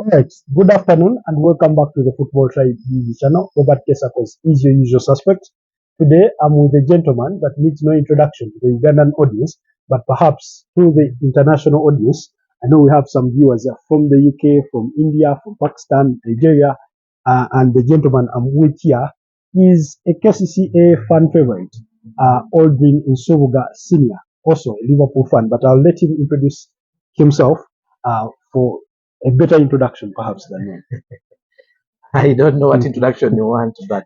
Alright, good afternoon and welcome back to the Football Tribe TV channel. Robert Kesakos is your usual suspect. Today I'm with a gentleman that needs no introduction to the Ugandan audience, but perhaps to the international audience. I know we have some viewers from the UK, from India, from Pakistan, Nigeria, and the gentleman I'm with here is a KCCA fan favorite, Aldrine Nsubuga Snr, also a Liverpool fan, but I'll let him introduce himself for a better introduction perhaps than me. I don't know what introduction you want, but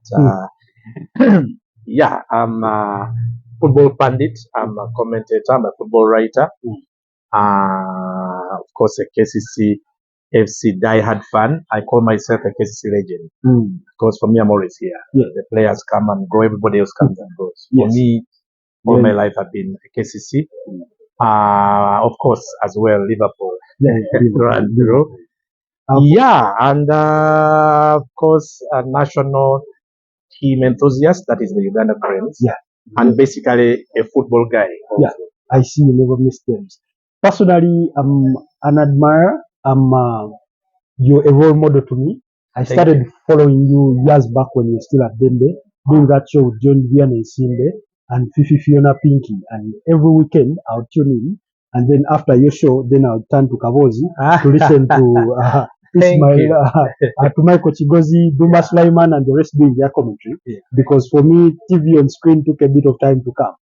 yeah, I'm a football pundit, I'm a commentator, I'm a football writer, of course a KCC FC diehard fan. I call myself a KCC legend because for me I'm always here. The players come and go, everybody else comes and goes. For me, all my life I've been a KCC. Of course, as well, Liverpool. And of course, a national team enthusiast, that is the Uganda Cranes. And basically a football guy also. I see you never miss games. Personally, I'm an admirer. You're a role model to me. I started following you years back when you were still at Dembe, doing that show with John Vian and Simbe and Fifi Fiona Pinky, and every weekend I'll tune in, and then after your show, then I'll turn to Kavozi to listen to to Michael Chigozi, Duma Sulaiman, and the rest doing their commentary. Because for me, TV on screen took a bit of time to come.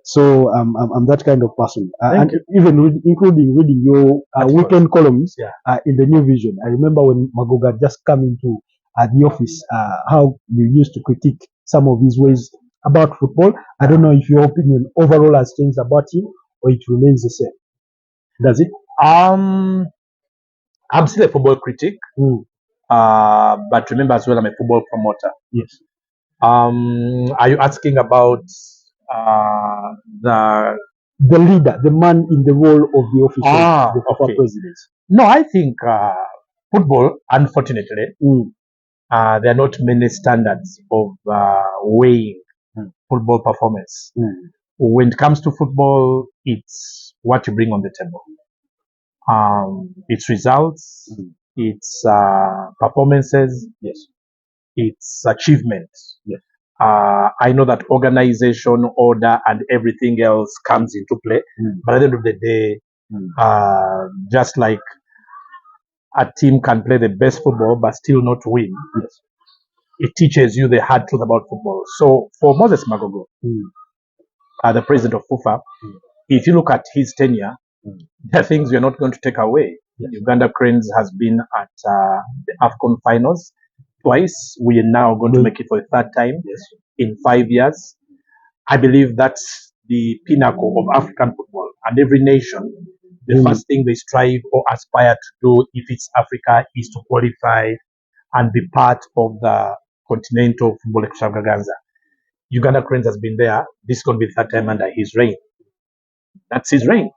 So I'm that kind of person, and even including reading your weekend columns in the New Vision. I remember when Magoga just come into the office, how you used to critique some of his ways about football. I don't know if your opinion overall has changed about him or it remains the same. Does it? I'm still a football critic, but remember as well, I'm a football promoter. Yes. Are you asking about the leader, the man in the role of the official, the FIFA president? No, I think football, unfortunately, there are not many standards of weighing football performance. When it comes to football, it's what you bring on the table. It's results, it's performances, it's achievements. I know that organization, order, and everything else comes into play, but at the end of the day, just like a team can play the best football but still not win, it teaches you the hard truth about football. So for Moses Magogo, the president of FUFA, if you look at his tenure, there are things you're not going to take away. Uganda Cranes has been at the AFCON finals twice. We are now going to make it for the third time in 5 years. I believe that's the pinnacle of African football. And every nation, the first thing they strive or aspire to do, if it's Africa, is to qualify and be part of the continental football extravaganza. Uganda Cranes has been there. This is going to be the third time under his reign. That's his reign.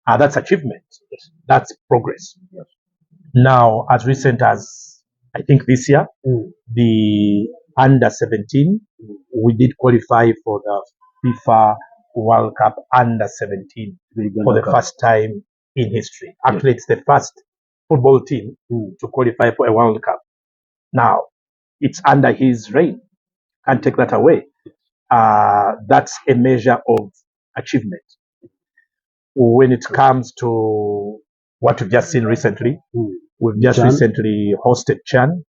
That's achievement. That's progress. Now, as recent as, I think this year, the under 17, we did qualify for the FIFA World Cup under 17 for the first time in history. Actually, it's the first football team to qualify for a World Cup. Now, it's under his reign. Can't take that away. That's a measure of achievement. When it comes to what we've just seen recently, we've just recently hosted CHAN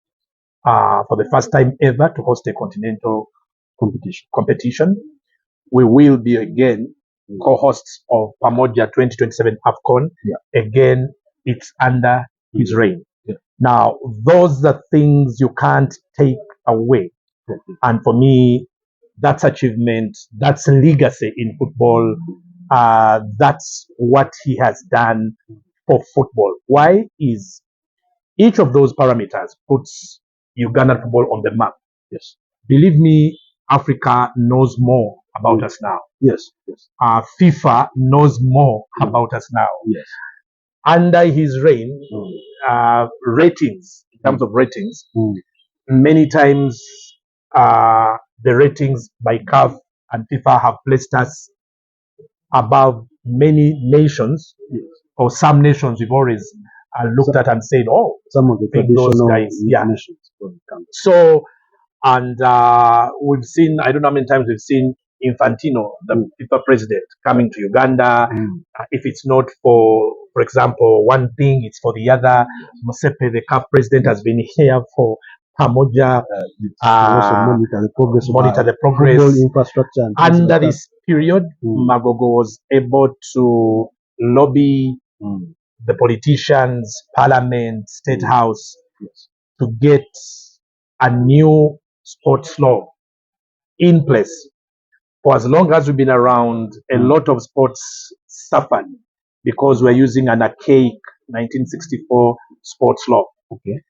for the first time ever to host a continental competition. We will be again co-hosts of Pamoja 2027 AFCON. Again, it's under his reign. Now, those are things you can't take away. And for me, that's achievement, that's legacy in football. That's what he has done for football. Why is each of those parameters puts Ugandan football on the map? Believe me, Africa knows more about us now. FIFA knows more about us now. Under his reign, ratings, in terms of ratings, many times the ratings by CAF and FIFA have placed us above many nations, or some nations we've always and looked at and said, oh, some of the pick those traditional guys. Yeah. nations. So, and we've seen, I don't know how many times we've seen Infantino, the FIFA president, coming to Uganda. If it's not for example, one thing, it's for the other. Mosepe, the CAF president, has been here for Pamoja, monitor the progress, football infrastructure. And under this period, Magogo was able to lobby the politicians, parliament, state house, to get a new sports law in place. For as long as we've been around, a lot of sports suffered because we're using an archaic 1964 sports law. Okay.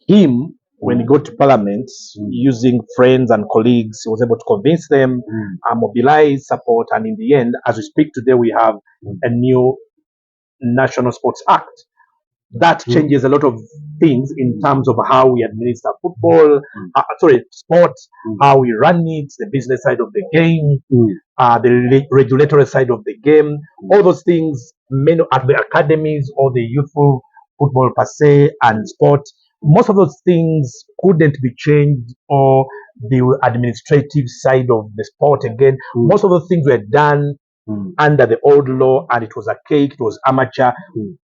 Him, when he got to parliament, using friends and colleagues, he was able to convince them, mobilize support, and in the end, as we speak today, we have a new National Sports Act. That changes a lot of things in terms of how we administer football, sport, how we run it, the business side of the game, the regulatory side of the game, all those things, many at the academies or the youthful football per se and sport. Most of those things couldn't be changed, or the administrative side of the sport again. Most of those things were done under the old law, and it was archaic, it was amateur.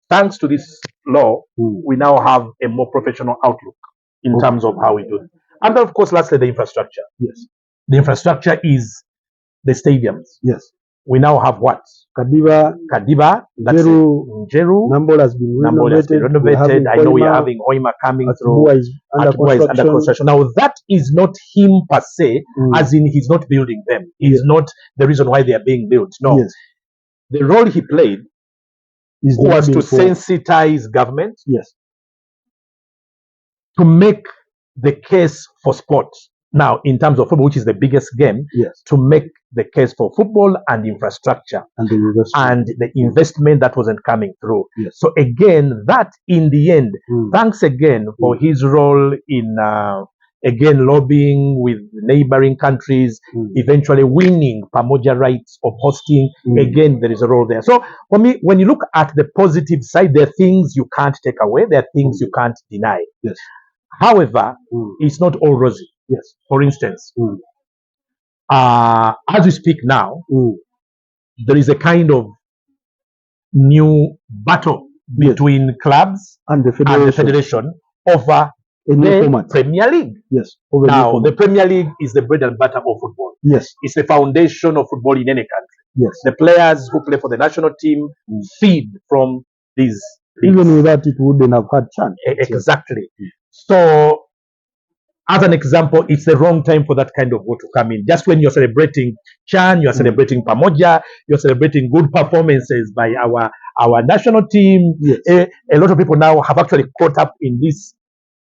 Thanks to this law, we now have a more professional outlook in terms of how we do it. And then, of course, lastly, the infrastructure. Yes. The infrastructure is the stadiums. Yes. We now have what? Kadiba, that's Njeru. Nambola has been renovated. I know we are having Hoima coming through. Atubuwa is under construction. Now, that is not him per se, as in he's not building them. He's not the reason why they are being built. No. Yes. The role he played was to sensitize government, to make the case for sport. Now, in terms of football, which is the biggest game, to make the case for football and infrastructure and the investment that wasn't coming through. So again, that in the end, thanks again for his role in again lobbying with neighboring countries, eventually winning Pamoja rights of hosting. Again, there is a role there. So for me, when you look at the positive side, there are things you can't take away, there are things you can't deny. However, it's not all rosy. For instance, as we speak now, there is a kind of new battle between clubs and the federation over the Premier League. Now, the Premier League is the bread and butter of football. It's the foundation of football in any country. The players who play for the national team feed from these leagues. Even without it, wouldn't have had chance. Exactly. So, as an example, it's the wrong time for that kind of war to come in. Just when you're celebrating Chan, you're celebrating Pamoja, you're celebrating good performances by our national team. A lot of people now have actually caught up in this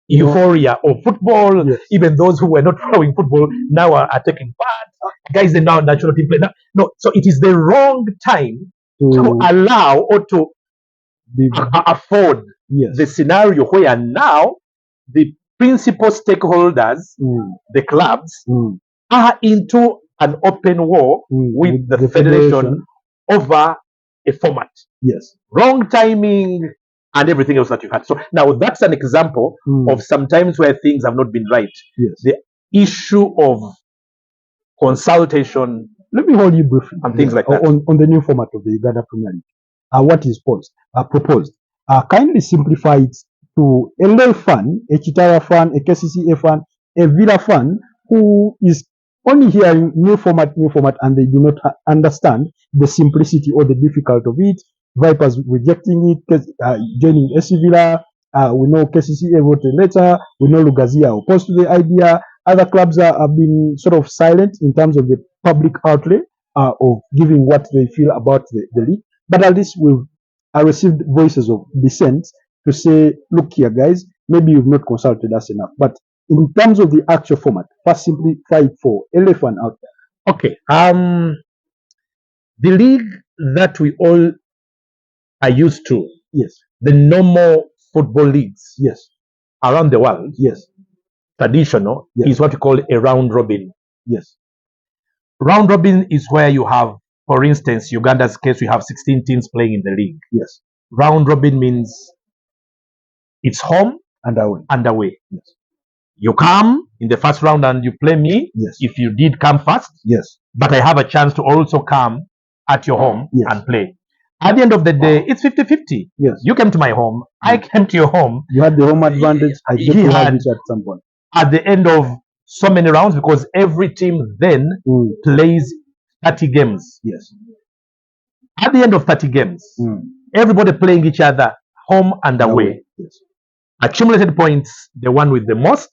euphoria of football. Even those who were not following football now are taking part. Guys, they now national team play. No, so it is the wrong time to allow or to afford the scenario where now the principal stakeholders, the clubs, are into an open war with the federation over a format. Wrong timing and everything else that you had. So now that's an example of sometimes where things have not been right. The issue of consultation. Let me hold you briefly and things like that. On the new format of the Uganda Premier League. What is proposed? Kindly simplify it to a lay fan, a Chitara fan, a KCCA fan, a Villa fan who is only hearing new format, and they do not understand the simplicity or the difficulty of it. Vipers rejecting it, joining SC Villa. We know KCCA wrote a letter. We know Lugazia opposed to the idea. Other clubs have been sort of silent in terms of the public outlay of giving what they feel about the league. But at least I received voices of dissent to say, look here, guys, maybe you've not consulted us enough. But in terms of the actual format, first simplify it for elephant out there. Okay. The league that we all are used to, the normal football leagues, around the world, traditional, is what we call a round robin. Round robin is where you have, for instance, Uganda's case, we have 16 teams playing in the league. Round robin means It's home and away. and away. Yes. You come in the first round and you play me. Yes. If you did come first. Yes. But I have a chance to also come at your home. Yes. And play. At the end of the day, it's 50-50. Yes. You came to my home. I came to your home. You had the home advantage. I get to have it at some point. At the end of so many rounds, because every team then plays 30 games. Yes. At the end of 30 games, everybody playing each other home and away. Yes. Accumulated points, the one with the most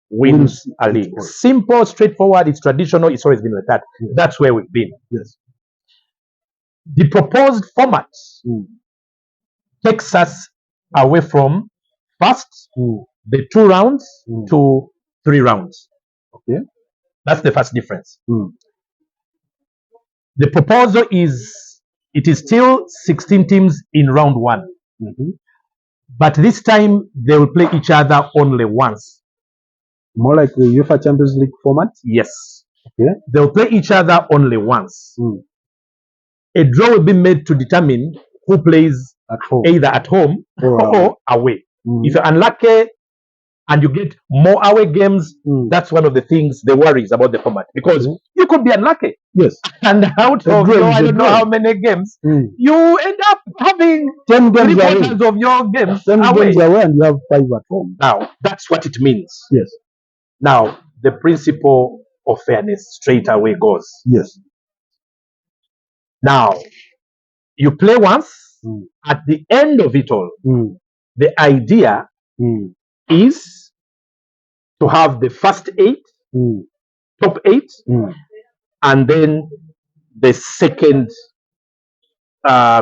wins a league. Simple, straightforward, it's traditional, it's always been like that. Yes. That's where we've been. Yes. The proposed format takes us away from first, the 2 rounds to 3 rounds. Okay. That's the first difference. The proposal is, it is still 16 teams in round 1. But this time, they will play each other only once. More like the UEFA Champions League format? Yes. Okay. They'll play each other only once. A draw will be made to determine who plays at home. Either at home or away. If you're unlucky and you get more away games, that's one of the things, the worries about the format. Because you could be unlucky. Yes. And out of your, I don't know how many games, you end up having 10 games away. Of your games 10 away. Games away and you have 5 at home. Now, that's what it means. Yes. Now, the principle of fairness straight away goes. Yes. Now, you play once. At the end of it all, the idea is to have the first 8, top 8, and then the second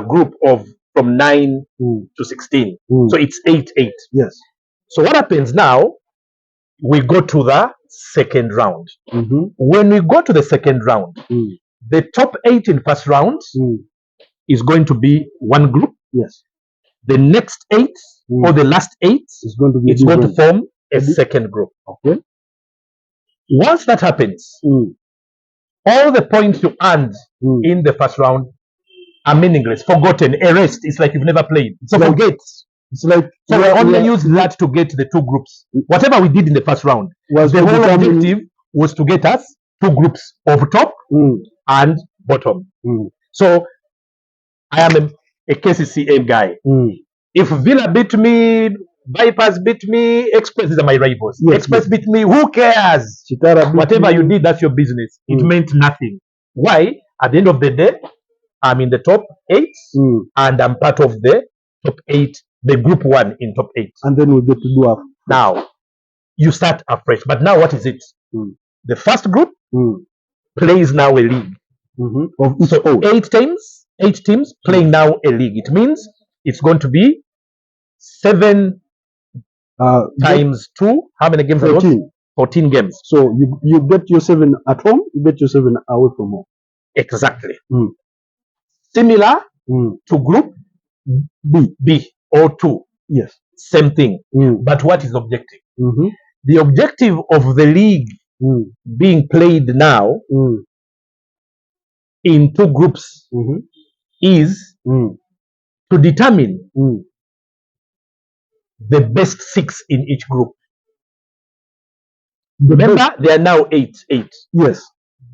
group of from 9 to 16. So it's 8-8. Yes. So what happens now? We go to the second round. When we go to the second round, the top 8 in first round is going to be one group. Yes. The next 8 or the last 8 is going to be going to form a second group. Okay. Once that happens, all the points you earned in the first round are meaningless, forgotten, erased. It's like you've never played. So forget. It's like so we only use that to get the 2 groups. Whatever we did in the first round, the whole objective was to get us 2 groups of top and bottom. So I am a KCCA guy. If Villa beat me, Vipers beat me, Express, these are my rivals. Yes, Express beat me, who cares? Whatever you did, that's your business. It meant nothing. Why? At the end of the day, I'm in the top 8 and I'm part of the top 8, the group 1 in top 8. And then we get to do now, you start afresh. But now what is it? The first group plays now a league. So 8 teams playing now a league. It means it's going to be 7 times 2. How many games? 14. 14 games. So you get your 7 at home, you get your 7 away from home. Exactly. Similar to group B or 2. Yes. Same thing. But what is the objective? The objective of the league being played now in 2 groups is to determine the best 6 in each group. Remember, they are now 8. Yes.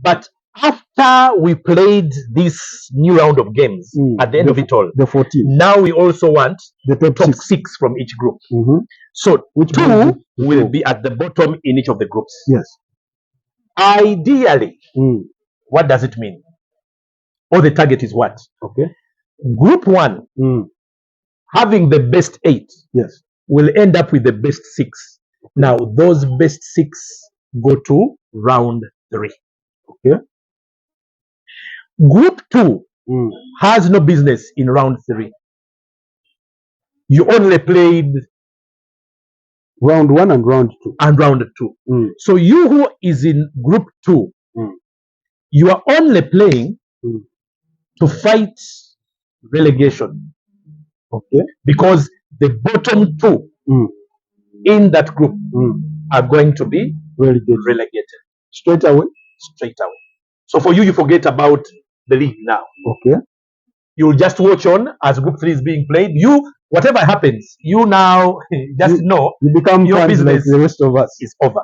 But after we played this new round of games, at the end of it all, the 14. Now we also want the top 6 from each group. So which 2 will be at the bottom in each of the groups. Yes. Ideally, what does it mean? Or the target is what? Okay. Group 1, having the best 8, yes, will end up with the best 6. Now, those best 6 go to round 3. Okay. Group 2 has no business in round 3. You only played round 1 and round 2. And round 2. So you who is in group 2, you are only playing to fight relegation. Okay. Because the bottom 2 in that group are going to be relegated. Straight away? Straight away. So for you, you forget about the league now. Okay. You'll just watch on as Group 3 is being played. You, whatever happens, you now just know you become your business like the rest of us. is over.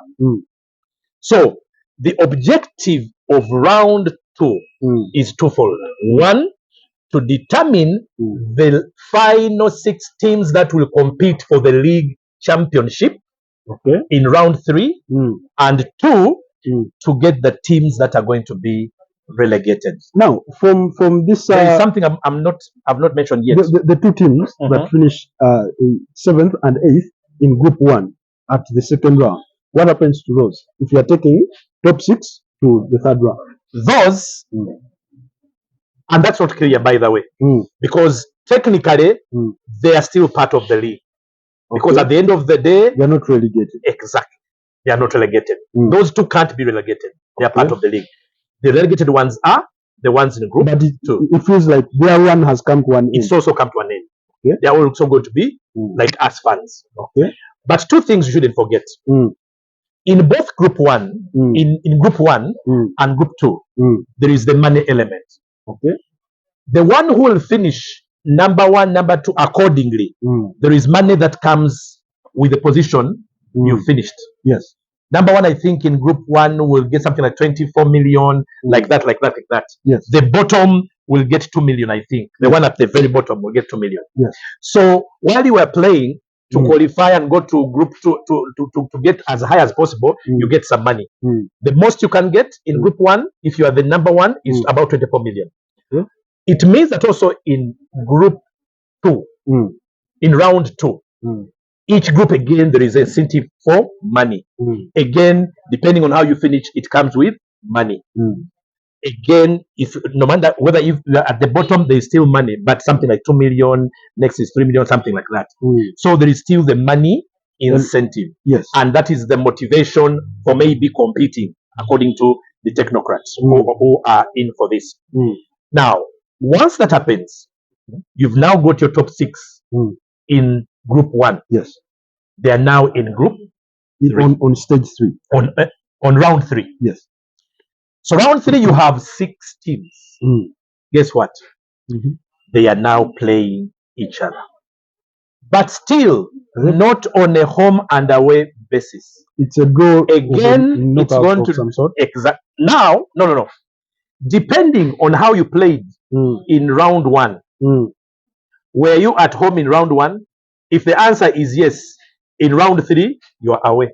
So the objective of round 2 is twofold. One, to determine the final 6 teams that will compete for the league championship in round 3, and 2, to get the teams that are going to be relegated. Now, from this, there is something I've not mentioned yet. The 2 teams that finish 7th and 8th in Group 1 at the second round. What happens to those if you are taking top 6 to the 3rd round? Those, and that's not clear, by the way, because technically they are still part of the league. Because at the end of the day, they are not relegated. Exactly, they are not relegated. Those 2 can't be relegated. They are part of the league. The relegated ones are the ones in Group 2. It feels like their one has come to an end. It's also come to an end. They are also going to be like us fans. But 2 things you shouldn't forget. In both Group 1, in Group 1 and Group 2, there is the money element. The one who will finish number 1, number 2 accordingly, there is money that comes with the position you finished. Yes. Number 1, I think in Group 1 will get something like 24 million, like that. Yes. The bottom will get 2 million, I think. The one at the very bottom will get 2 million. Yes. So while you were playing to qualify and go to Group 2 to get as high as possible, you get some money. The most you can get in Group 1, if you are the number 1, is about 24 million. It means that also in Group 2, in round 2, each group again there is a incentive for money. Again, depending on how you finish, it comes with money. Again, if no matter whether if you are at the bottom, there is still money, but something like 2 million, next is 3 million, something like that. So there is still the money incentive. Yes. And that is the motivation for maybe competing, according to the technocrats who are in for this. Now, once that happens, you've now got your top 6 in Group 1. Yes. They are now in Group 3. On stage 3. On round 3. Yes. So round 3, you have 6 teams. Guess what? They are now playing each other, but still not on a home and away basis. It's a go again. It's going to some sort. Now, no. Depending on how you played in round 1, were you at home in round 1? If the answer is yes, in round 3 you are away.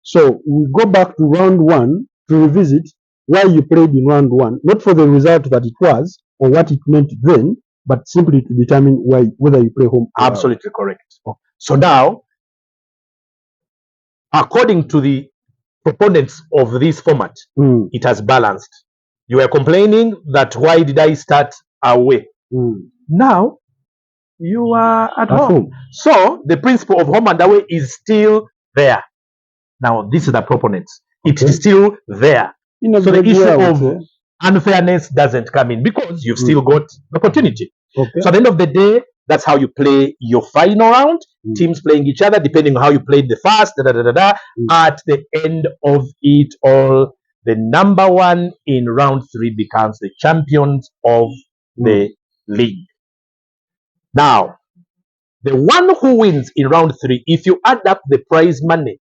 So we go back to round 1 to revisit why you played in round 1, not for the result that it was or what it meant then, but simply to determine whether you play home. Absolutely correct. So now, according to the proponents of this format, it has balanced. You were complaining that why did I start away? Now you are at home. So the principle of home and away is still there. Now this is the proponents. It is still there. So the issue of unfairness doesn't come in because you've still got the opportunity. So at the end of the day, that's how you play your final round. Teams playing each other depending on how you played the first. At the end of it all, the number 1 in round 3 becomes the champions of the league. Now, the one who wins in round 3, if you add up the prize money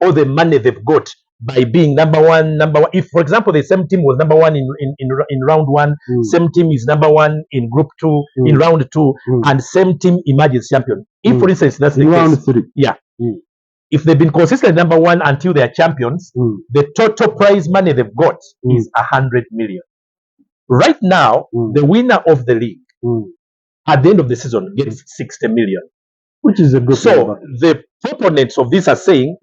or the money they've got by being number one, if for example the same team was number 1 in round 1, same team is number 1 in Group 2 in round 2, and same team emerges champion. If for instance that's the case, round 3, if they've been consistent number 1 until they are champions, the total prize money they've got is 100 million. Right now, the winner of the league at the end of the season gets 60 million, which is a good. So the proponents of this are saying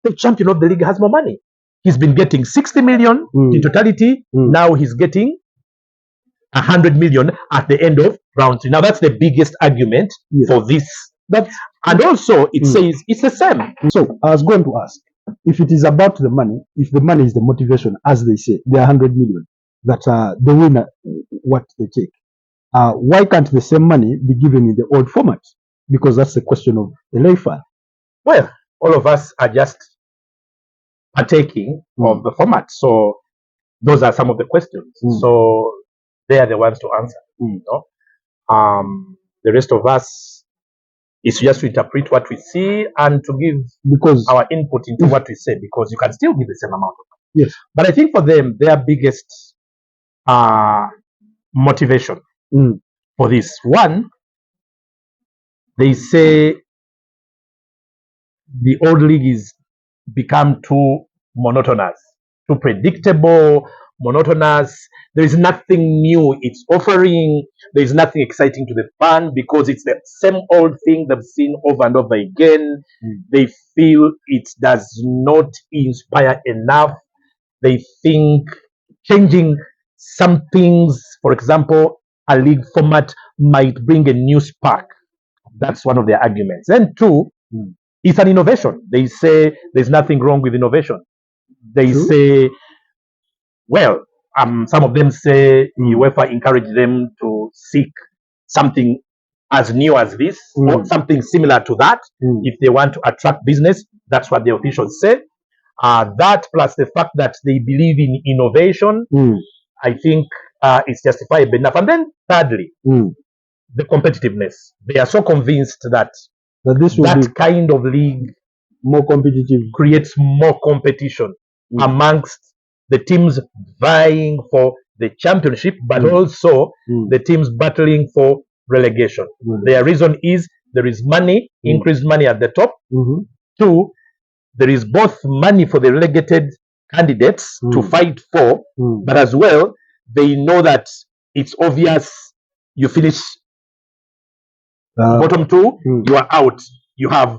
the champion of the league has more money. He's been getting 60 million in totality. Now he's getting 100 million at the end of round 3. Now that's the biggest argument for this. And also it says it's the same. So I was going to ask, if it is about the money, if the money is the motivation, as they say, the 100 million that the winner what they take, why can't the same money be given in the old format? Because that's the question of the LFA. Well, all of us are just partaking of the format, so those are some of the questions. So they are the ones to answer. The rest of us is just to interpret what we see and to give our input into what we say, because you can still give the same amount of money. Yes. But I think for them, their biggest motivation for this, one, they say the old league is become too monotonous, too predictable, monotonous. There is nothing new it's offering. There is nothing exciting to the fan because it's the same old thing they've seen over and over again. They feel it does not inspire enough. They think changing some things, for example, a league format might bring a new spark. That's one of their arguments. Then two, it's an innovation. They say there's nothing wrong with innovation. They say, well, some of them say UEFA encouraged them to seek something as new as this or something similar to that if they want to attract business. That's what the officials say. That plus the fact that they believe in innovation, I think it's justifiable enough. And then thirdly, the competitiveness. They are so convinced that that kind of league more competitive creates more competition amongst the teams vying for the championship, but also the teams battling for relegation. Their reason is there is money, increased money at the top. Two, there is both money for the relegated candidates to fight for, but as well, they know that it's obvious you finish bottom two, you are out. You have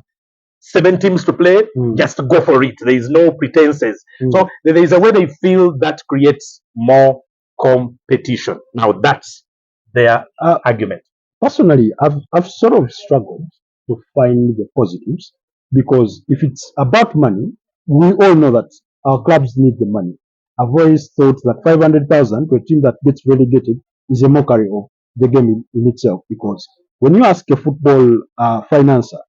7 teams to play, just go for it. There is no pretenses. So there is a way they feel that creates more competition. Now that's their argument. Personally, I've sort of struggled to find the positives, because if it's about money, we all know that our clubs need the money. I've always thought that 500,000 to a team that gets relegated is a mockery of the game in itself, because when you ask a football financer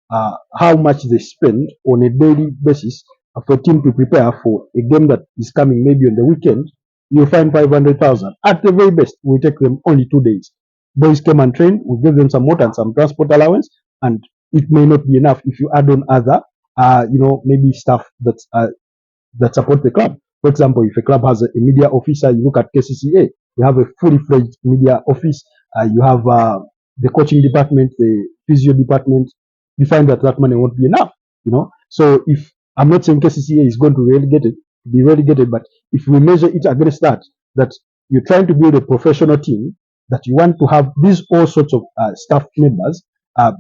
how much they spend on a daily basis for a team to prepare for a game that is coming maybe on the weekend, you'll find 500,000. At the very best, we take them only 2 days. Boys came and trained, we give them some water and some transport allowance, and it may not be enough if you add on other, maybe stuff that support the club. For example, if a club has a media officer, you look at KCCA, you have a fully fledged media office, you have the coaching department, the physio department. You find that money won't be enough, So if I'm not saying KCCA is going to be relegated, but if we measure it against that you're trying to build a professional team, that you want to have these all sorts of staff members,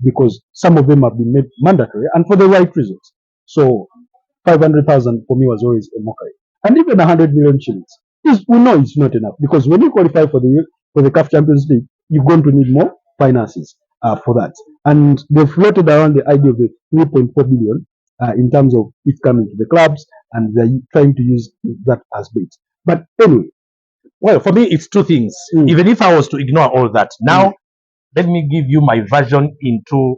because some of them have been made mandatory and for the right reasons. So 500,000 for me was always a mockery. And even 100 million shillings, we know it's not enough, because when you qualify for the CAF Champions League, you're going to need more finances for that. And they floated around the idea of the 3.4 billion in terms of it coming to the clubs, and they're trying to use that as bait. But anyway, well, for me, it's two things. Even if I was to ignore all that, now let me give you my version in 2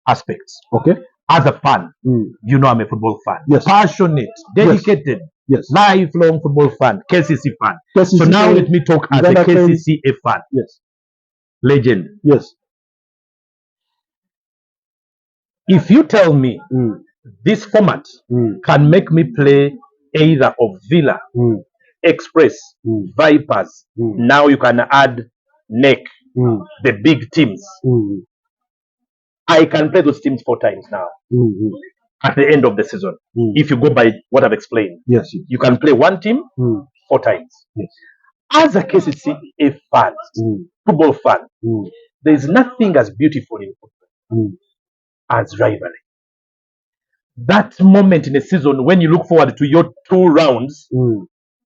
aspects. Okay. As a fan, you know I'm a football fan. Yes. Passionate, dedicated, yes, lifelong football fan, KCC fan. KCC, so now let me talk as a KCCA fan. Yes. Legend. Yes. If you tell me this format can make me play either of Villa, Express, Vipers, now you can add NEC, the big teams. I can play those teams 4 times now at the end of the season. If you go by what I've explained, yes, you can play one team 4 times. Yes. As a KCCA fan, football fan, there is nothing as beautiful in football as rivalry. That moment in a season when you look forward to your 2 rounds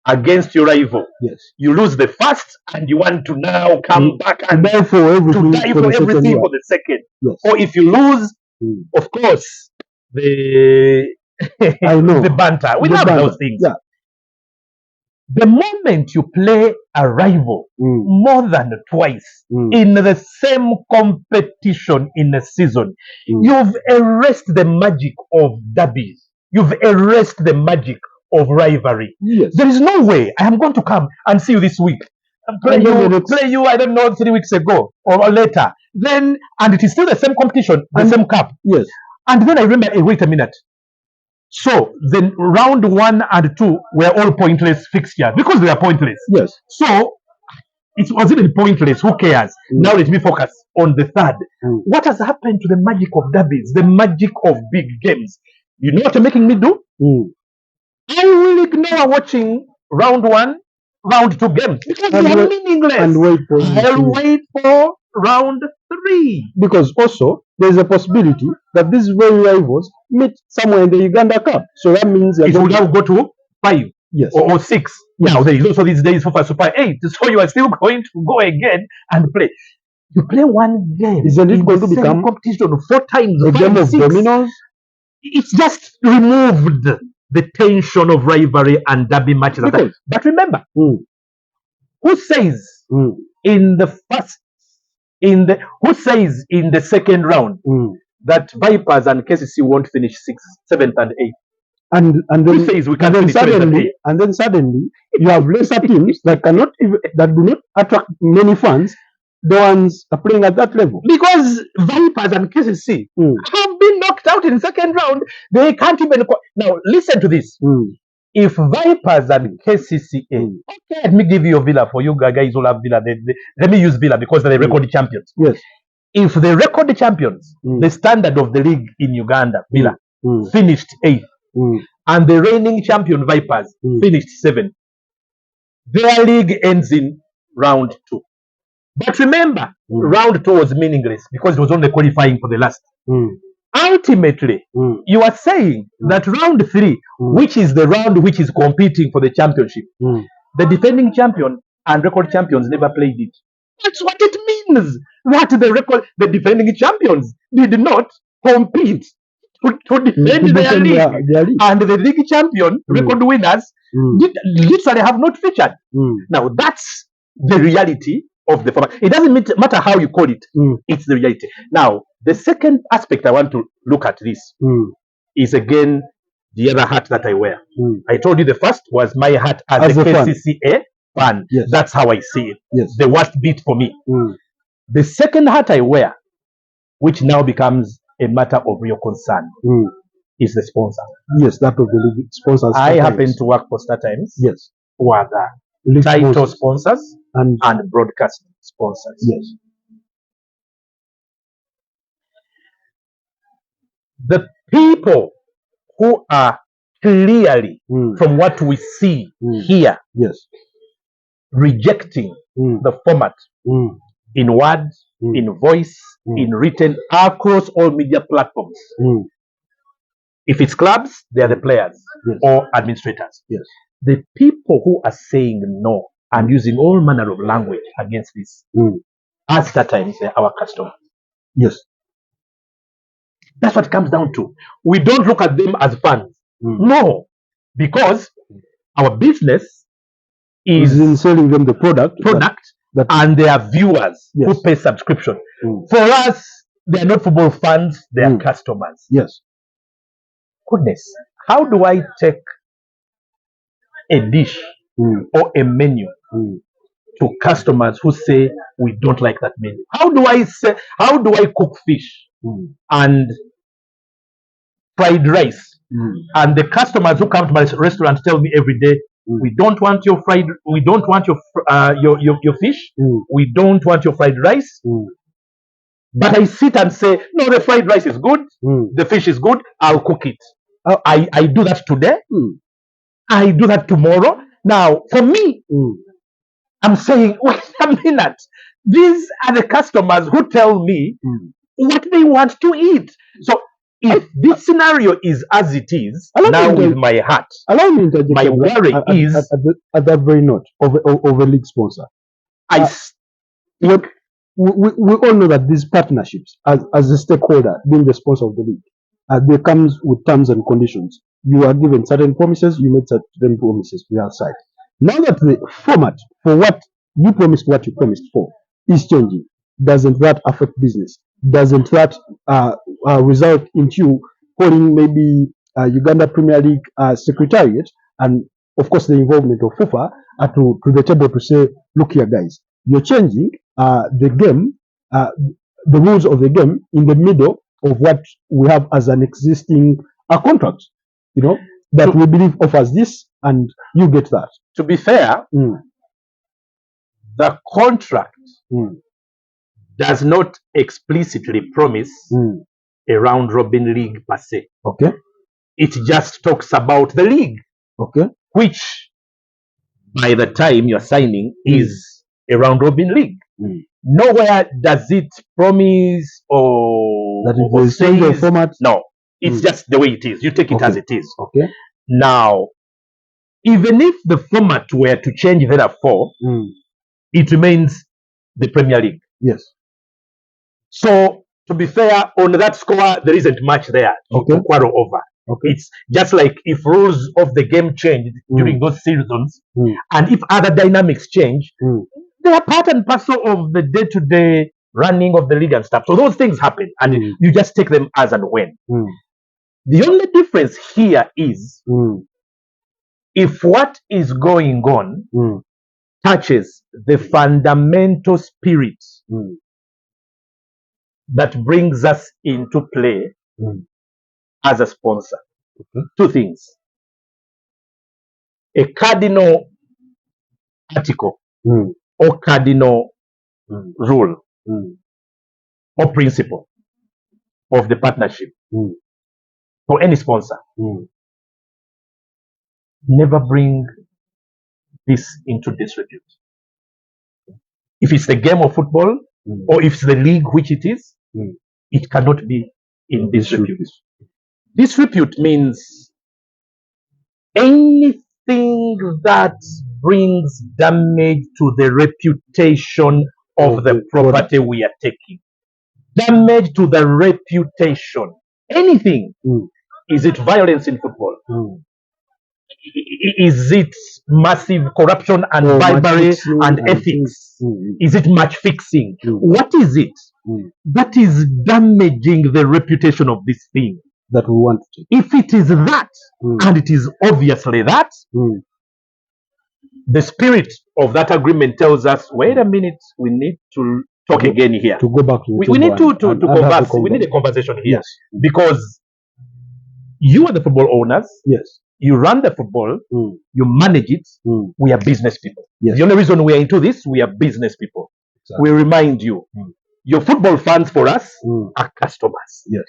against your rival. Yes. You lose the first and you want to now come back and die for everything, for the second. Yes. Or if you lose, of course, the the banter. We love those things. Yeah. The moment you play a rival more than twice in the same competition in a season, you've erased the magic of derbies. You've erased the magic of rivalry. Yes. There is no way I am going to come and see you this week. play you, I don't know, 3 weeks ago or later. Then, and it is still the same competition, the same cup. Yes. And then I remember, hey, wait a minute. So then round 1 and 2 were all pointless fixtures because they are pointless. Yes. So it was even pointless. Who cares? Now let me focus on the third. What has happened to the magic of derbies, the magic of big games? You know what you're making me do? I will ignore watching round 1, round 2 games because they are meaningless. And I'll wait for round 3. Because also there's a possibility that these very rivals meet somewhere in the Uganda Cup. So that means it will now go to 5 or 6. Yes. Now there is also these days FIFA Super 8. So you are still going to go again and play. You play one game. Isn't it going to become competition 4 times? A game of dominoes? It's just removed the tension of rivalry and derby matches. But remember, who says in the second round that Vipers and KCC won't finish 6th, 7th, and 8th? And then who says we can finish 7th and 8th? And then suddenly you have lesser teams that that do not attract many fans. The ones are playing at that level because Vipers and KCC have been knocked out in second round. They can't even now listen to this. If Vipers and KCCA, okay, let me give you a Villa for you guys who have Villa. Let me use Villa because they're the record champions. Yes. If the record champions, the standard of the league in Uganda, Villa, finished 8th, and the reigning champion Vipers finished 7th, their league ends in round 2. But remember, round 2 was meaningless because it was only qualifying for the last. Ultimately, you are saying that round 3, which is the round which is competing for the championship, the defending champion and record champions never played it. That's what it means. That the defending champions did not compete to defend their league. And the league champion, record winners, literally have not featured. Now, that's the reality of the format. It doesn't matter how you call it, it's the reality. Now, the second aspect I want to look at this is again the other hat that I wear. I told you the first was my hat as a KCCA fan. Yes. That's how I see it. Yes. The worst bit for me. The second hat I wear, which now becomes a matter of real concern, is the sponsor. Yes, that of the league sponsors. I happen to work for StarTimes. Yes. Who are the title sponsors and broadcast sponsors. Yes. The people who are clearly, from what we see here, rejecting the format in word, in voice, in written, across all media platforms. If it's clubs, they are the players or administrators. Yes. The people who are saying no and using all manner of language against this, at StarTimes, they're our customers. Yes. That's what it comes down to. We don't look at them as fans. No, because our business is in selling them the product and their viewers who pay subscription. For us, they are not football fans, they are customers. Yes. Goodness, how do I take a dish or a menu to customers who say we don't like that menu? How do I cook fish and fried rice and the customers who come to my restaurant tell me every day, we don't want your fish, we don't want your fried rice, but I sit and say, no, the fried rice is good, the fish is good, I'll cook it. I do that today, I do that tomorrow. Now, for me, I'm saying, wait a minute, these are the customers who tell me what they want to eat. So if this scenario is as it is now with my heart, allow me to my worry is at that very note of a league sponsor. We all know that these partnerships, as a stakeholder, being the sponsor of the league, they comes with terms and conditions. You are given certain promises, you made certain promises to the outside. Now that the format for what you promised for is changing, doesn't that affect business? Doesn't that result into you calling maybe Uganda Premier League Secretariat and of course, the involvement of FUFA to the table to say, look here, guys, you're changing the game, the rules of the game in the middle of what we have as an existing contract, you know, that we believe offers this, and you get that. To be fair, the contract does not explicitly promise a round robin league per se. Okay. It just talks about the league. Okay. Which, by the time you're signing, is a round robin league. Nowhere does it promise or say the format. No, it's just the way it is. You take it as it is. Okay. Now, even if the format were to change, therefore, it remains the Premier League. Yes. So, to be fair, on that score, there isn't much there to quarrel over. Okay. It's just like if rules of the game changed during those seasons, and if other dynamics change, they are part and parcel of the day-to-day running of the league and stuff. So those things happen, and you just take them as and when. The only difference here is if what is going on touches the fundamental spirit that brings us into play as a sponsor. Two things. A cardinal article or cardinal rule or principle of the partnership for any sponsor. Never bring this into disrepute. If it's the game of football or if it's the league, which it is, it cannot be in disrepute. Disrepute means anything that brings damage to the reputation of the property we are taking. Damage to the reputation. Anything. Is it violence in football? Is it massive corruption and bribery and ethics? Is it match fixing? What is it that is damaging the reputation of this thing that we want to? If it is that, and it is obviously that, the spirit of that agreement tells us, wait a minute, we need to talk again here. To go back to we need to converse. We need a conversation here. Because you are the football owners. Yes. You run the football, you manage it, we are business people. Yes. The only reason we are into this, we are business people. Exactly. We remind you, your football fans for us are customers. Yes.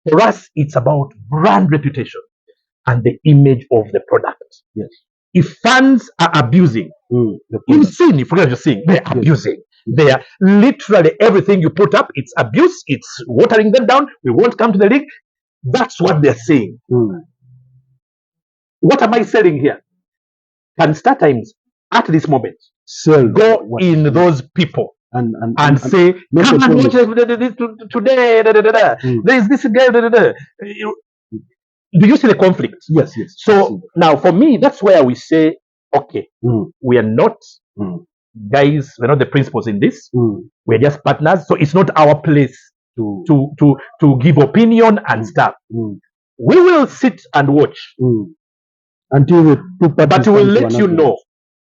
For us, it's about brand reputation and the image of the product. Yes. If fans are abusing, insane, if we're just saying, they're abusing. They are literally everything you put up, it's abuse, it's watering them down, we won't come to the league. That's what they're saying. What am I selling here? Can StarTimes at this moment go in those people and say, come and watch this today, there is this guy, Do you see the conflict? Yes, yes. So now for me, that's where we say, okay, we are not guys, we're not the principals in this. We're just partners. So it's not our place to give opinion and stuff. We will sit and watch. Until the two parties, but we'll let you know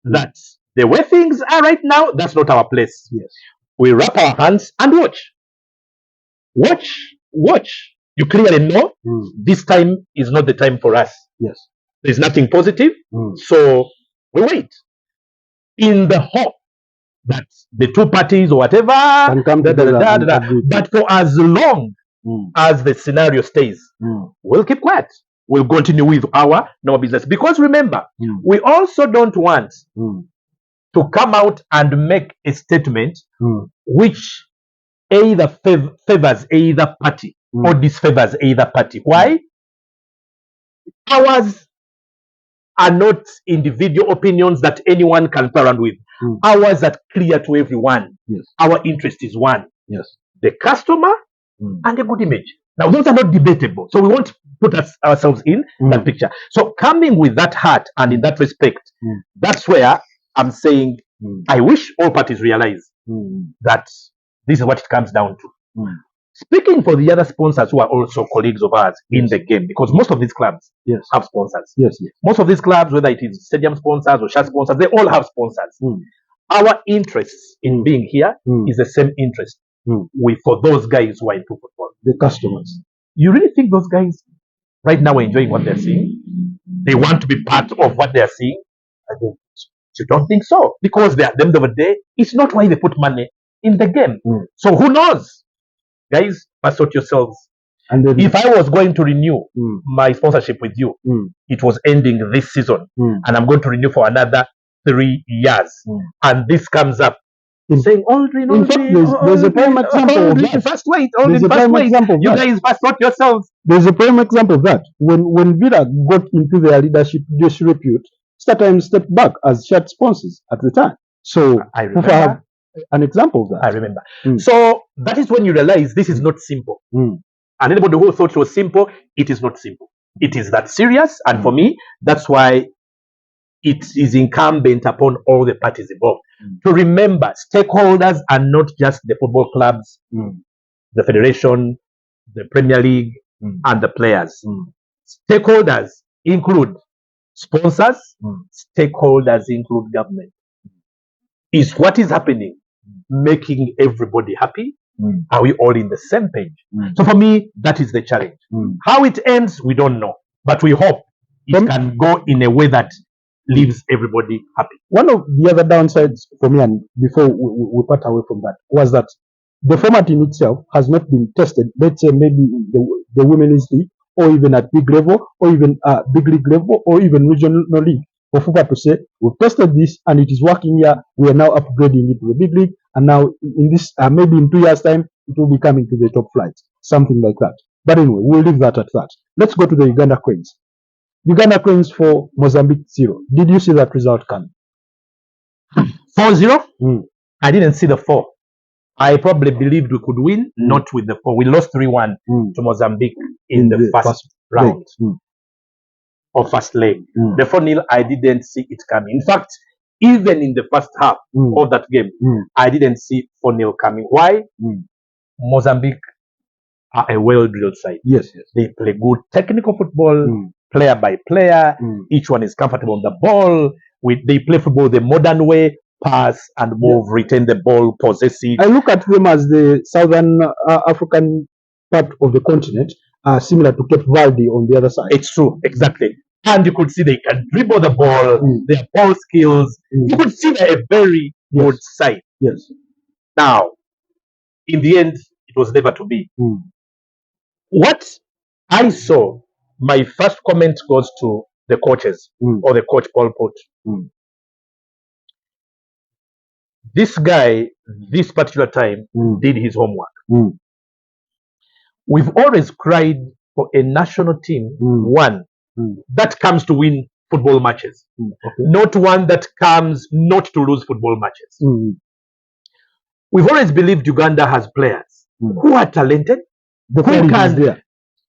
that the way things are right now, that's not our place. Yes. We wrap our hands and watch. Watch. You clearly know this time is not the time for us. Yes. There's nothing positive. So we wait. In the hope that the two parties or whatever can come but for as long as the scenario stays, we'll keep quiet. We'll continue with our normal business. Because remember, we also don't want to come out and make a statement which either favors either party or disfavors either party. Why? Ours are not individual opinions that anyone can play around with. Ours are clear to everyone. Yes. Our interest is one. Yes. The customer and a good image. Now, those are not debatable. So we won't put ourselves in that picture. So coming with that heart and in that respect, that's where I'm saying I wish all parties realize that this is what it comes down to. Speaking for the other sponsors who are also colleagues of ours in the game, because most of these clubs have sponsors. Yes. Most of these clubs, whether it is stadium sponsors or shirt sponsors, they all have sponsors. Our interests in being here is the same interest for those guys who are into football. The customers. You really think those guys right now are enjoying what they're seeing? They want to be part of what they're seeing? I don't. You don't think so? Because at the end of the day, it's not why they put money in the game. So who knows? Guys, first sort yourselves. And then, if I was going to renew my sponsorship with you, it was ending this season, and I'm going to renew for another 3 years. And this comes up saying, Aldrine, in fact, there's a prime example of that. First wait, there's a prime example of you that. guys first sort yourselves. There's a prime example of that. When Villa got into their leadership disrepute, StarTimes stepped back as shirt sponsors at the time. So I remember an example of that. I remember. So that is when you realize this is not simple. And anybody who thought it was simple, it is not simple. It is that serious. And for me, that's why it is incumbent upon all the parties involved to remember stakeholders are not just the football clubs, the federation, the Premier League, and the players. Stakeholders include sponsors, stakeholders include government. Is what is happening making everybody happy? Are we all in the same page? So for me, that is the challenge. How it ends, we don't know. But we hope it can go in a way that leaves everybody happy. One of the other downsides for me, and before we part away from that, was that the format in itself has not been tested. Let's say maybe the Women's League, or even at big level, or even big league level, or even regional league. For FUFA to say, we've tested this and it is working here, we are now upgrading it to the big league, and now in this, maybe in 2 years' time, it will be coming to the top flight. Something like that. But anyway, we'll leave that at that. Let's go to the Uganda Cranes. Uganda Cranes for Mozambique 0. Did you see that result coming? 4-0? I didn't see the 4. I probably believed we could win, not with the 4. We lost 3-1 to Mozambique in the first round or first leg. The 4-0, I didn't see it coming. In fact, even in the first half of that game, I didn't see 4-0 coming. Why? Mozambique are a well-drilled side. Yes. They play good technical football, player by player. Each one is comfortable on the ball. They play football the modern way. Pass and move, retain the ball, possess it. I look at them as the southern African part of the continent, similar to Cape Verde on the other side. It's true, exactly. And you could see they can dribble the ball, their ball skills. You could see they're a very good side. Yes. Now, in the end, it was never to be. What I saw, my first comment goes to the coaches or the coach Paul Pot. This guy, this particular time, did his homework. We've always cried for a national team, one that comes to win football matches, not one that comes not to lose football matches. We've always believed Uganda has players who are talented, who can.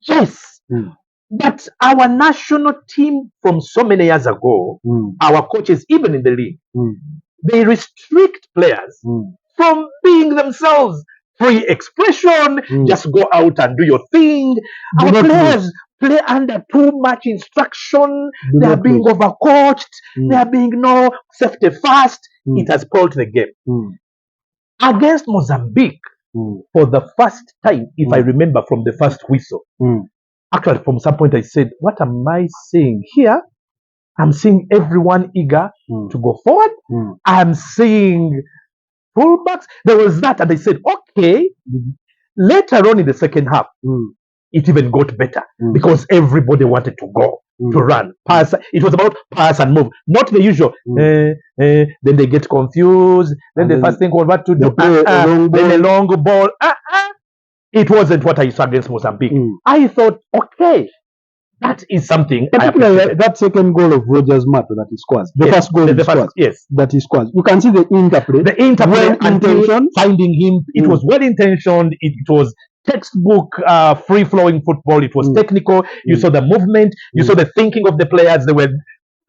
Yes. But our national team from so many years ago, our coaches, even in the league, they restrict players from being themselves. Free expression, just go out and do your thing. Our players play under too much instruction. They are being overcoached. They are being safety first. It has spoiled the game. Against Mozambique, for the first time, if I remember from the first whistle, actually from some point I said, what am I seeing here? I'm seeing everyone eager to go forward. I'm seeing fullbacks. There was that, and I said, okay. Later on in the second half, it even got better because everybody wanted to go, to run, pass. It was about pass and move, not the usual. Then they get confused. Then the first thing was what to do. Then a long ball. It wasn't what I saw against Mozambique. I thought, okay. That is something. Particularly that second goal of Rogers Mato that he scores. The first goal that he scores. You can see the interplay. The interplay and finding him. It was well intentioned. It was textbook free flowing football. It was technical. You saw the movement. You saw the thinking of the players. They were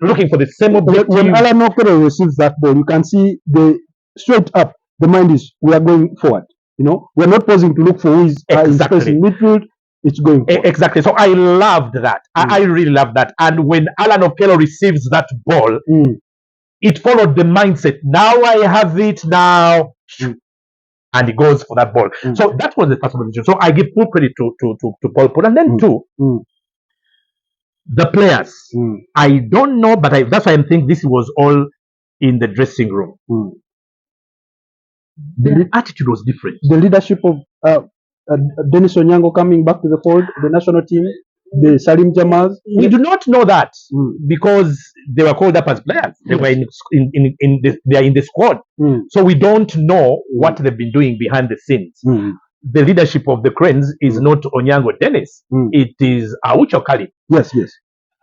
looking for the same objective. When Alan Okoro receives that ball, you can see the straight up. The mind is, we are going forward. You know, we're not pausing to look for who is Exactly. in midfield. It's going forward. Exactly. So I loved that. I really love that. And when Alan Okello receives that ball, it followed the mindset. Now I have it now. And he goes for that ball. So that was the first position. So I give full credit to Paul Put. And then the players. I don't know, but that's why I'm thinking this was all in the dressing room. The attitude was different. The leadership of Dennis Onyango coming back to the fold, the national team, the Salim Jamals. We do not know that because they were called up as players. They were they are in the squad. So we don't know what they've been doing behind the scenes. The leadership of the Cranes is not Onyango Dennis. It is Aucho Kali. Yes, yes.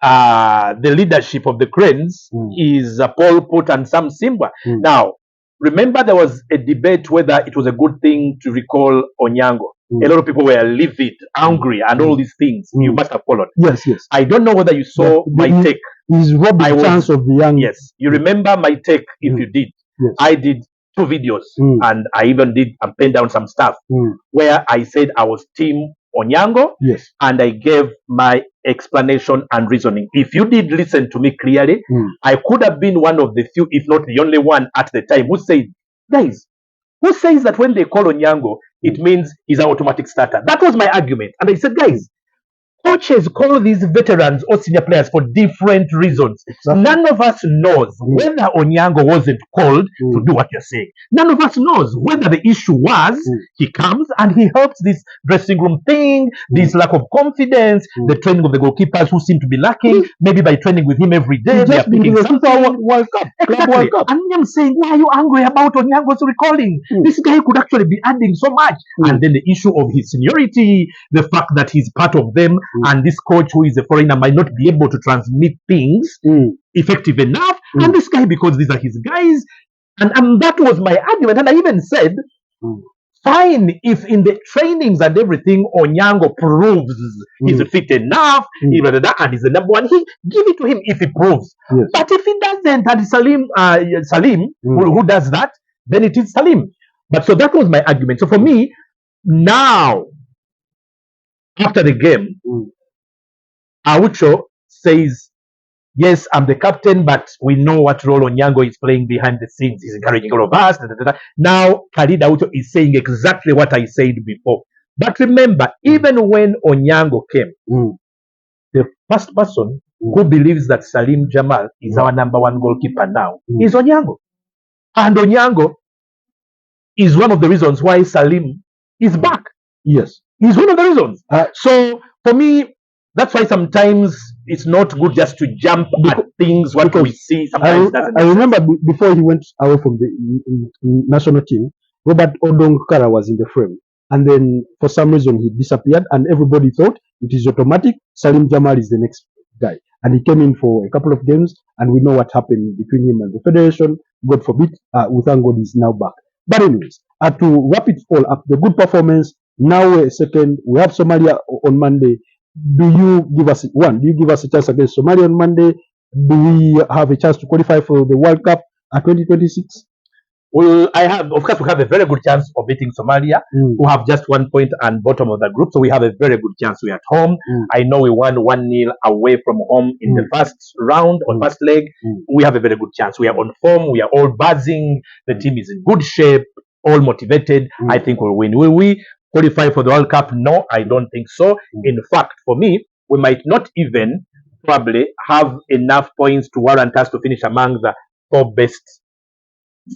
The leadership of the Cranes is Paul Put and Sam Simba. Now, remember there was a debate whether it was a good thing to recall Onyango. A lot of people were livid, angry, and all these things. You must have followed. Yes, yes. I don't know whether you saw my take. He's robbing chance of the young. Yes. You remember my take if you did. Yes. I did 2 videos and I even did and pen down some stuff where I said I was team Onyango. Yes. And I gave my explanation and reasoning. If you did listen to me clearly, I could have been one of the few, if not the only one at the time who said, guys, who says that when they call Onyango, it means he's an automatic starter? That was my argument. And I said, guys, coaches call these veterans or senior players for different reasons. Exactly. None of us knows whether Onyango wasn't called to do what you're saying. None of us knows whether the issue was he comes and he helps this dressing room thing, this lack of confidence, the training of the goalkeepers who seem to be lacking. Maybe by training with him every day, they are picking something. FIFA World Cup. Exactly. World Cup. And I'm saying, why are you angry about Onyango's recalling? This guy could actually be adding so much. And then the issue of his seniority, the fact that he's part of them, and this coach who is a foreigner might not be able to transmit things effective enough. And this guy, because these are his guys. And that was my argument. And I even said, fine, if in the trainings and everything, Onyango proves he's fit enough, and he's the number one, give it to him if he proves. Yes. But if he doesn't, and Salim, who does that, then it is Salim. But so that was my argument. So for me, now, after the game, Aucho says, yes, I'm the captain, but we know what role Onyango is playing behind the scenes. He's encouraging all of us. Now, Khalid Aucho is saying exactly what I said before. But remember, even when Onyango came, the first person who believes that Salim Jamal is our number one goalkeeper now is Onyango. And Onyango is one of the reasons why Salim is back. Yes. He's one of the reasons. So, for me, that's why sometimes it's not good just to jump at things, what we see. Sometimes I remember before he went away from the national team, Robert Odongkara was in the frame. And then for some reason he disappeared and everybody thought it is automatic. Salim Jamal is the next guy. And he came in for a couple of games and we know what happened between him and the federation. God forbid, we thank God he's now back. But anyways, to wrap it all up, the good performance, now we're second. We have Somalia on Monday. Do you give us a chance against Somalia on Monday? Do we have a chance to qualify for the World Cup 2026? Well, of course, we have a very good chance of beating Somalia, who have just 1 point and bottom of the group. So we have a very good chance. We're at home. I know we won 1-0 away from home in the first round or first leg. We have a very good chance. We are on form. We are all buzzing. The team is in good shape, all motivated. I think we'll win. Will we qualify for the World Cup? No, I don't think so. In fact, for me, we might not even probably have enough points to warrant us to finish among the 4 best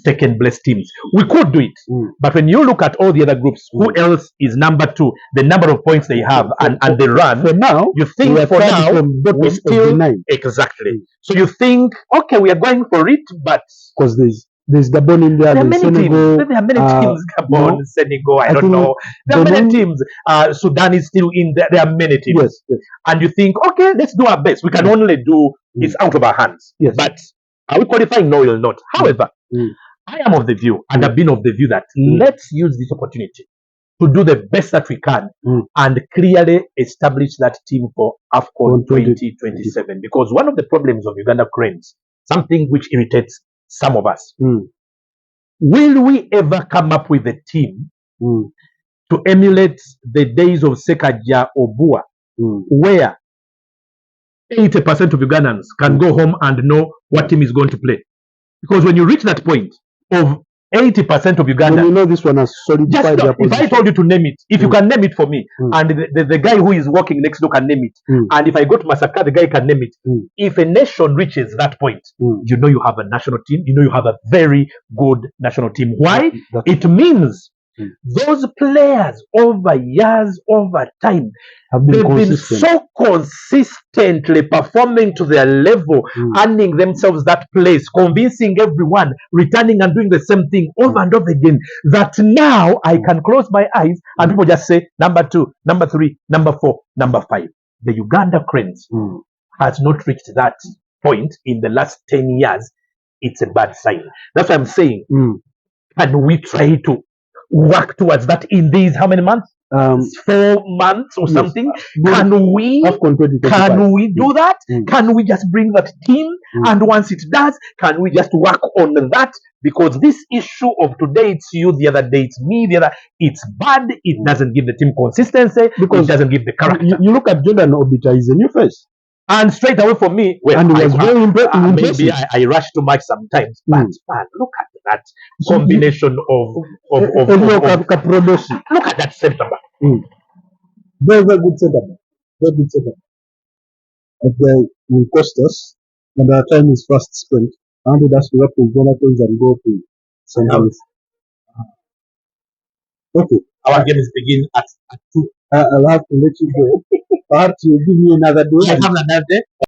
second best teams. We could do it, but when you look at all the other groups, who else is number 2? The number of points they have and the run. For now, you think for now we still exactly. So you think, okay, we are going for it, but because there's Gabon in there. There are many Senegal, teams. There are many teams. Gabon, Senegal. I don't know. There are many teams. Sudan is still in there. There are many teams. Yes, yes. And you think, okay, let's do our best. We can only do. It's out of our hands. Yes. But are we qualifying? No, we'll not. However, I am of the view, and I've been of the view that let's use this opportunity to do the best that we can and clearly establish that team for AFCON 2027. Because one of the problems of Uganda Cranes, something which irritates some of us, will we ever come up with a team to emulate the days of Sekaja Obua, where 80% of Ugandans can go home and know what team is going to play. Because when you reach that point of 80% of Uganda, when you know this one has solidified their position. If I told you to name it, if you can name it for me, and the guy who is working next door can name it, and if I go to Masaka, the guy can name it. If a nation reaches that point, you know you have a national team, you know you have a very good national team. Why? It means those players over years, over time, they've been so consistently performing to their level, earning themselves that place, convincing everyone, returning and doing the same thing over and over again, that now I can close my eyes and people just say number 2, number 3, number 4, number 5. The Uganda Cranes has not reached that point in the last 10 years. It's a bad sign. That's what I'm saying. Can we try to work towards that in these how many months? 4 months or something. Can we do that? Can we just bring that team? And once it does, can we just work on that? Because this issue of today it's you, the other day it's me, the other, it's bad. It doesn't give the team consistency because it doesn't give the character. You look at Jordan Obita, he's a new face. And straight away for me, well, and it was very impressive. Maybe I rush too much sometimes, but man, look at that combination of look at that center back. Very good center back. Very good center back. But they will cost us, and our time is fast spent. I wanted us to wrap the Jonathan's and go to St. Louis. Okay. Our game is begin at 2. I'll have to let you go. Perhaps you give me another day. I have another day.